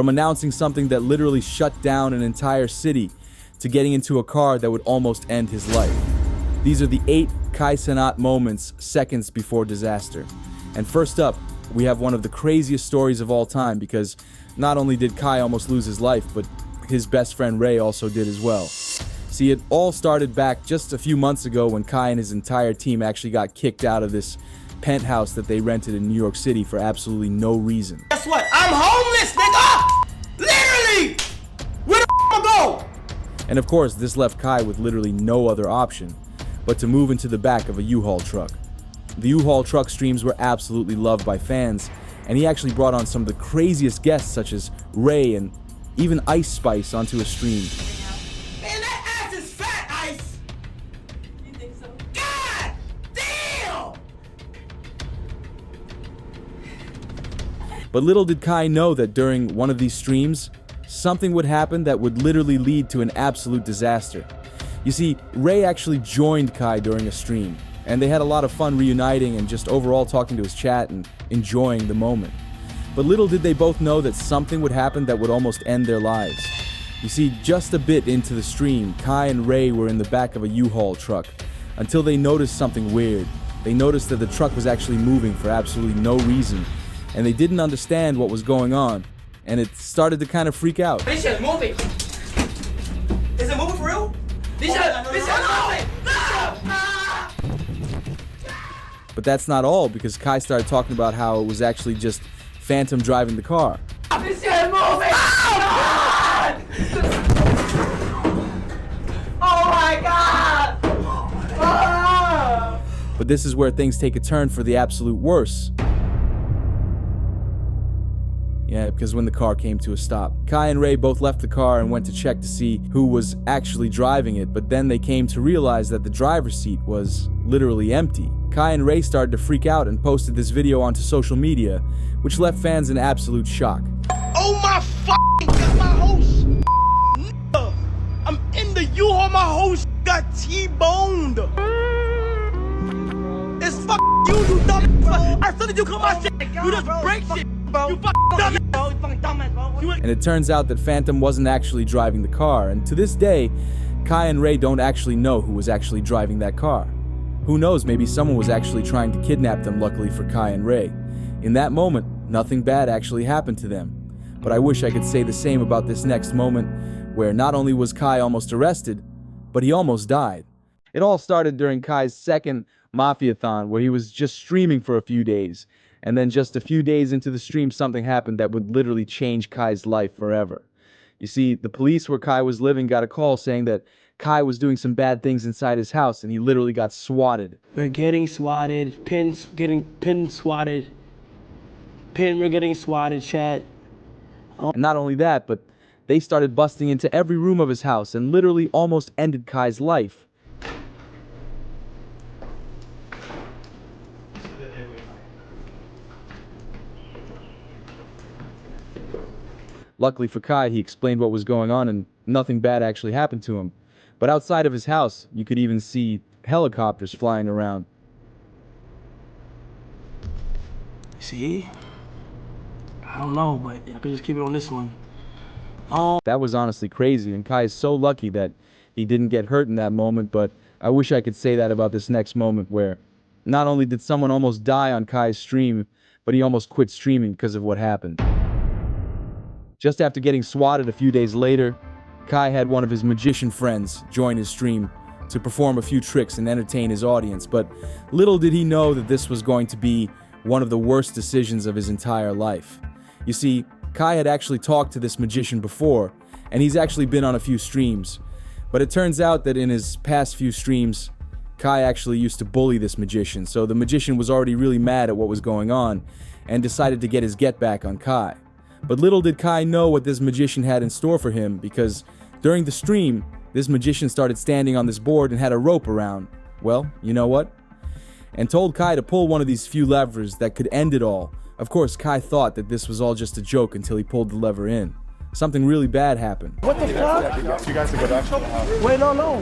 From announcing something that literally shut down an entire city to getting into a car that would almost end his life. These are the 8 Cenat moments seconds before disaster. And first up, we have one of the craziest stories of all time, because not only did Kai almost lose his life, but his best friend Ray also did as well. See, it all started back just a few months ago when Kai and his entire team actually got kicked out of this penthouse that they rented in New York City for absolutely no reason. Guess what? I'm homeless, nigga! Literally! Where the f*** I go? And of course, this left Kai with literally no other option but to move into the back of a U-Haul truck. The U-Haul truck streams were absolutely loved by fans, and he actually brought on some of the craziest guests such as Ray and even Ice Spice onto a stream. Man, that ass is fat, Ice! You think so? God damn! But little did Kai know that during one of these streams, something would happen that would literally lead to an absolute disaster. You see, Ray actually joined Kai during a stream, and they had a lot of fun reuniting and just overall talking to his chat and enjoying the moment. But little did they both know that something would happen that would almost end their lives. You see, just a bit into the stream, Kai and Ray were in the back of a U-Haul truck until they noticed something weird. They noticed that the truck was actually moving for absolutely no reason, and they didn't understand what was going on, and it started to kind of freak out. This shit's moving. Is it moving for real? This shit's moving! But that's not all, because Kai started talking about how it was actually just Phantom driving the car. This shit's moving! Oh my god! But this is where things take a turn for the absolute worse. Yeah, because when the car came to a stop, Kai and Ray both left the car and went to check to see who was actually driving it, but then they came to realize that the driver's seat was literally empty. Kai and Ray started to freak out and posted this video onto social media, which left fans in absolute shock. Oh my f***ing god, my whole I'm in the U-Haul, my whole got T-boned. It's you dumb I said you come my shit. You just break shit. You fucking dumbass, bro. And it turns out that Phantom wasn't actually driving the car, and to this day, Kai and Ray don't actually know who was actually driving that car. Who knows, maybe someone was actually trying to kidnap them, luckily for Kai and Ray. In that moment, nothing bad actually happened to them. But I wish I could say the same about this next moment, where not only was Kai almost arrested, but he almost died. It all started during Kai's second Mafiathon, where he was just streaming for a few days. And then just a few days into the stream, something happened that would literally change Kai's life forever. You see, the police where Kai was living got a call saying that Kai was doing some bad things inside his house, and he literally got swatted. We're getting swatted, we're getting swatted, chat. And not only that, but they started busting into every room of his house and literally almost ended Kai's life. Luckily for Kai, he explained what was going on and nothing bad actually happened to him. But outside of his house, you could even see helicopters flying around. See? I don't know, but I could just keep it on this one. That was honestly crazy, and Kai is so lucky that he didn't get hurt in that moment, but I wish I could say that about this next moment, where not only did someone almost die on Kai's stream, but he almost quit streaming because of what happened. Just after getting swatted a few days later, Kai had one of his magician friends join his stream to perform a few tricks and entertain his audience, but little did he know that this was going to be one of the worst decisions of his entire life. You see, Kai had actually talked to this magician before, and he's actually been on a few streams, but it turns out that in his past few streams, Kai actually used to bully this magician, so the magician was already really mad at what was going on and decided to get his get back on Kai. But little did Kai know what this magician had in store for him, because during the stream, this magician started standing on this board and had a rope around, well, you know what? And told Kai to pull one of these few levers that could end it all. Of course, Kai thought that this was all just a joke until he pulled the lever in. Something really bad happened. What the fuck? You guys to go back to the house. Wait, no.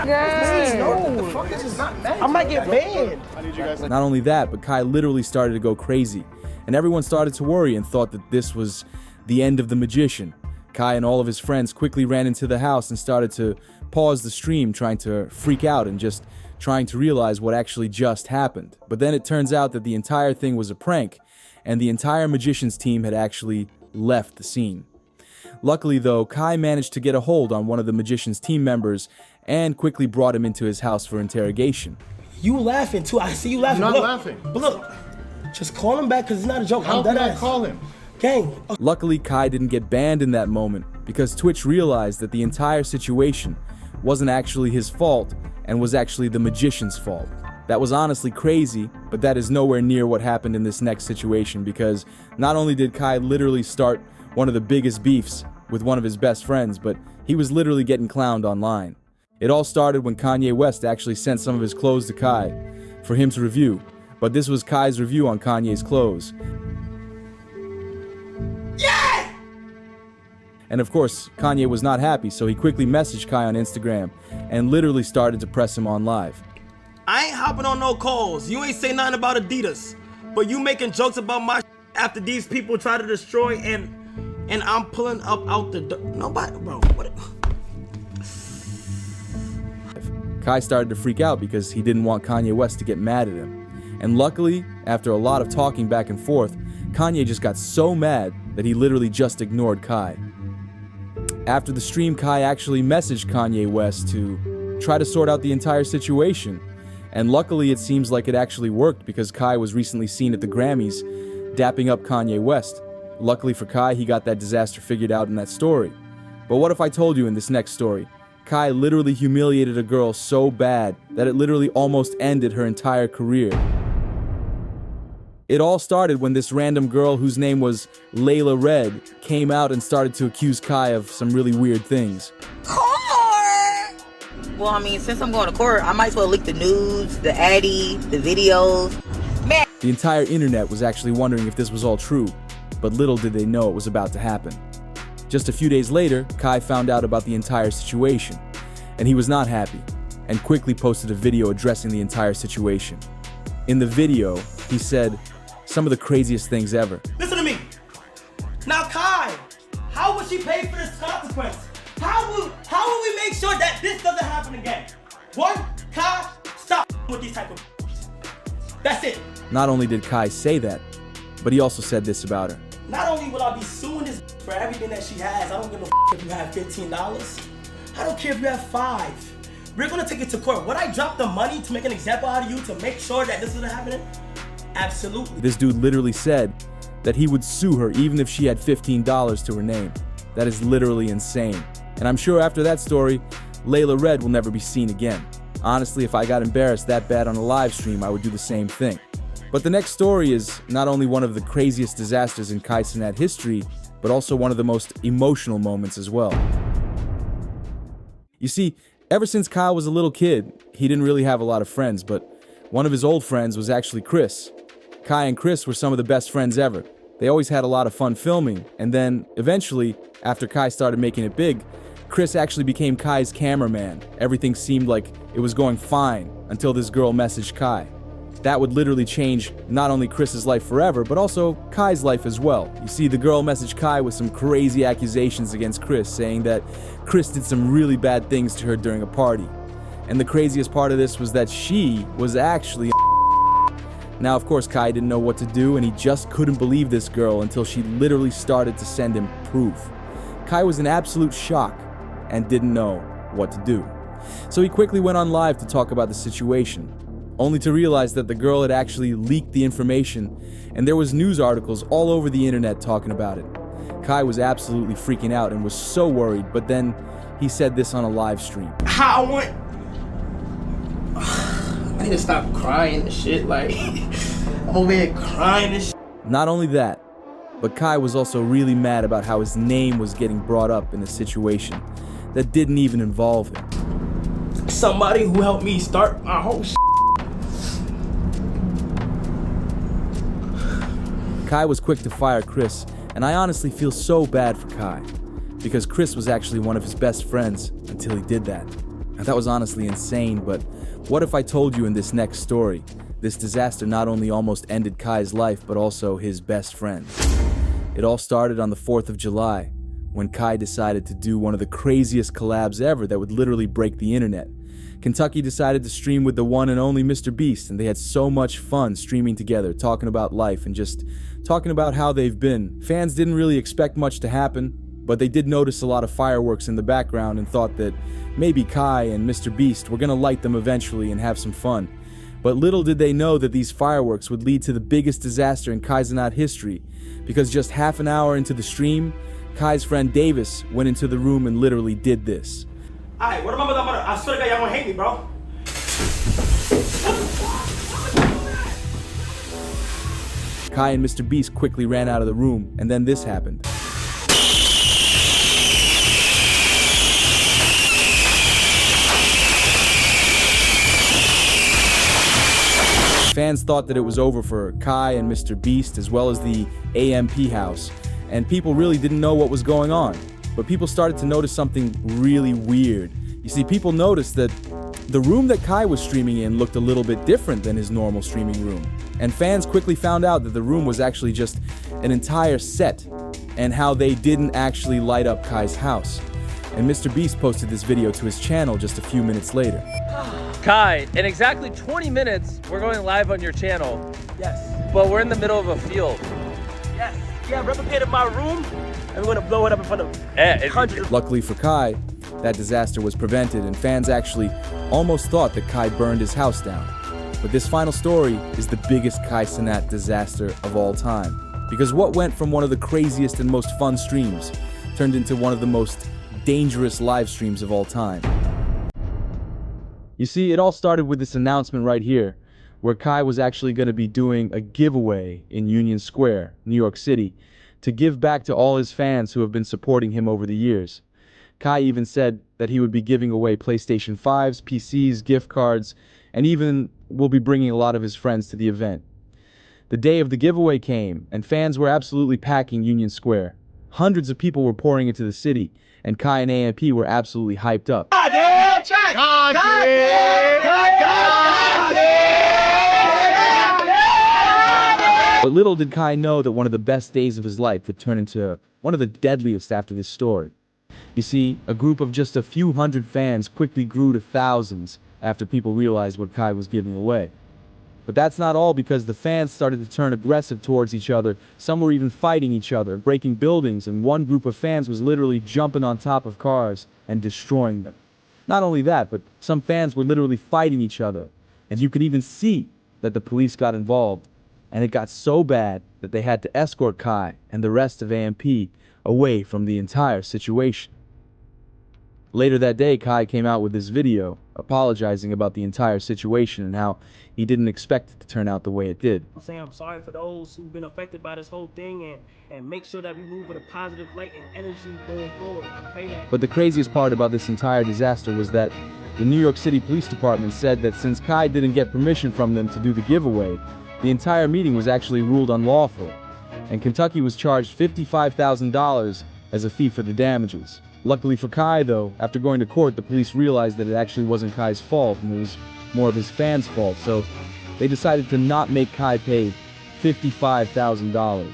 Yes. No. Fuck, this is not mad. I might get banned. I need you guys to... Not only that, but Kai literally started to go crazy. and everyone started to worry and thought that this was the end of the magician. Kai and all of his friends quickly ran into the house and started to pause the stream, trying to freak out and just trying to realize what actually just happened. But then it turns out that the entire thing was a prank, and the entire magician's team had actually left the scene. Luckily though, Kai managed to get a hold on one of the magician's team members and quickly brought him into his house for interrogation. You laughing too. I see you laughing. I'm not Look, laughing. But look, just call him back because it's not a joke. How I'm dead can I ass. call him? Gang. Luckily, Kai didn't get banned in that moment because Twitch realized that the entire situation wasn't actually his fault and was actually the magician's fault. That was honestly crazy, but that is nowhere near what happened in this next situation, because not only did Kai literally start one of the biggest beefs with one of his best friends, but he was literally getting clowned online. It all started when Kanye West actually sent some of his clothes to Kai for him to review, but this was Kai's review on Kanye's clothes. Yeah! And of course, Kanye was not happy, so he quickly messaged Kai on Instagram and literally started to press him on live. I ain't hopping on no calls. You ain't say nothing about Adidas, but you making jokes about my after these people try to destroy and I'm pulling up out the nobody, bro. What? Kai started to freak out because he didn't want Kanye West to get mad at him. And luckily, after a lot of talking back and forth, Kanye just got so mad that he literally just ignored Kai. After the stream, Kai actually messaged Kanye West to try to sort out the entire situation. And luckily, it seems like it actually worked because Kai was recently seen at the Grammys dapping up Kanye West. Luckily for Kai, he got that disaster figured out in that story. But what if I told you in this next story, Kai literally humiliated a girl so bad that it literally almost ended her entire career? It all started when this random girl whose name was Layla Red came out and started to accuse Kai of some really weird things. Well, I mean, since I'm going to court, I might as well leak the nudes, the addy, the videos. Man. The entire internet was actually wondering if this was all true, but little did they know it was about to happen. Just a few days later, Kai found out about the entire situation, and he was not happy, and quickly posted a video addressing the entire situation. In the video, he said some of the craziest things ever. Listen to me. Now, Kai, how would she pay for this consequence? How will we make sure that this doesn't happen again? One, Kai, stop with these type of. That's it. Not only did Kai say that, but he also said this about her. Not only will I be suing this for everything that she has, I don't give a if you have $15. I don't care if you have 5. We're gonna take it to court. Would I drop the money to make an example out of you to make sure that this isn't happening? Absolutely. This dude literally said that he would sue her even if she had $15 to her name. That is literally insane. And I'm sure after that story, Layla Red will never be seen again. Honestly, if I got embarrassed that bad on a live stream, I would do the same thing. But the next story is not only one of the craziest disasters in Cenat history, but also one of the most emotional moments as well. You see, ever since Kyle was a little kid, he didn't really have a lot of friends, but one of his old friends was actually Chris. Kai and Chris were some of the best friends ever. They always had a lot of fun filming, and then, eventually, after Kai started making it big, Chris actually became Kai's cameraman. Everything seemed like it was going fine until this girl messaged Kai. That would literally change not only Chris's life forever, but also Kai's life as well. You see, the girl messaged Kai with some crazy accusations against Chris, saying that Chris did some really bad things to her during a party. And the craziest part of this was that she was actually Now, of course, Kai didn't know what to do, and he just couldn't believe this girl until she literally started to send him proof. Kai was in absolute shock and didn't know what to do. So he quickly went on live to talk about the situation, only to realize that the girl had actually leaked the information, and there was news articles all over the internet talking about it. Kai was absolutely freaking out and was so worried, but then he said this on a live stream. I need to stop crying and shit. Like, I'm over here crying and shit. Not only that, but Kai was also really mad about how his name was getting brought up in a situation that didn't even involve him. Somebody who helped me start my whole shit. Kai was quick to fire Chris, and I honestly feel so bad for Kai, because Chris was actually one of his best friends until he did that. And that was honestly insane, but what if I told you in this next story This disaster not only almost ended Kai's life, but also his best friend. It all started on the 4th of July, when Kai decided to do one of the craziest collabs ever that would literally break the internet. Kentucky decided to stream with the one and only Mr. Beast, and they had so much fun streaming together, talking about life and just talking about how they've been. Fans didn't really expect much to happen, but they did notice a lot of fireworks in the background and thought that maybe Kai and Mr. Beast were gonna light them eventually and have some fun. But little did they know that these fireworks would lead to the biggest disaster in Cenat history, because just half an hour into the stream, Kai's friend Davis went into the room and literally did this. Alright, what am I gonna? I swear to God, y'all gonna hate me, bro. Kai and Mr. Beast quickly ran out of the room, and then this happened. Fans thought that it was over for Kai and Mr. Beast, as well as the AMP house, and people really didn't know what was going on. But people started to notice something really weird. You see, people noticed that the room that Kai was streaming in looked a little bit different than his normal streaming room. And fans quickly found out that the room was actually just an entire set, and how they didn't actually light up Kai's house. And Mr. Beast posted this video to his channel just a few minutes later. Kai, in exactly 20 minutes, we're going live on your channel. Yes. But we're in the middle of a field. Yes. Yeah, replicated my room, and we're gonna blow it up in front of hundreds of. Luckily for Kai, that disaster was prevented, and fans actually almost thought that Kai burned his house down. But this final story is the biggest Cenat disaster of all time. Because what went from one of the craziest and most fun streams turned into one of the most dangerous live streams of all time. You see, it all started with this announcement right here, where Kai was actually going to be doing a giveaway in Union Square, New York City, to give back to all his fans who have been supporting him over the years. Kai even said that he would be giving away PlayStation 5s, PCs, gift cards, and even will be bringing a lot of his friends to the event. The day of the giveaway came, and fans were absolutely packing Union Square. Hundreds of people were pouring into the city, and Kai and AMP were absolutely hyped up. But little did Kai know that one of the best days of his life would turn into one of the deadliest after this story. You see, a group of just a few hundred fans quickly grew to thousands after people realized what Kai was giving away. But that's not all, because the fans started to turn aggressive towards each other. Some were even fighting each other, breaking buildings, and one group of fans was literally jumping on top of cars and destroying them. Not only that, but some fans were literally fighting each other, and you could even see that the police got involved, and it got so bad that they had to escort Kai and the rest of AMP away from the entire situation. Later that day, Kai came out with this video apologizing about the entire situation and how he didn't expect it to turn out the way it did. I'm saying I'm sorry for those who've been affected by this whole thing, and make sure that we move with a positive light and energy going forward. I pray that. But the craziest part about this entire disaster was that the New York City Police Department said that since Kai didn't get permission from them to do the giveaway, the entire meeting was actually ruled unlawful, and Kentucky was charged $55,000 as a fee for the damages. Luckily for Kai, though, after going to court, the police realized that it actually wasn't Kai's fault, and it was more of his fans' fault, so they decided to not make Kai pay $55,000.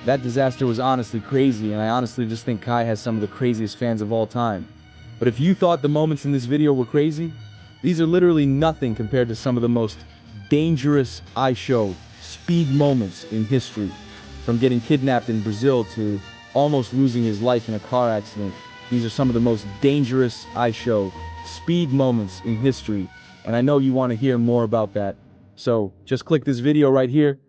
That disaster was honestly crazy, and I honestly just think Kai has some of the craziest fans of all time. But if you thought the moments in this video were crazy, these are literally nothing compared to some of the most dangerous show speed moments in history. From getting kidnapped in Brazil to almost losing his life in a car accident. These are some of the most dangerous show speed moments in history, and I know you want to hear more about that. So just click this video right here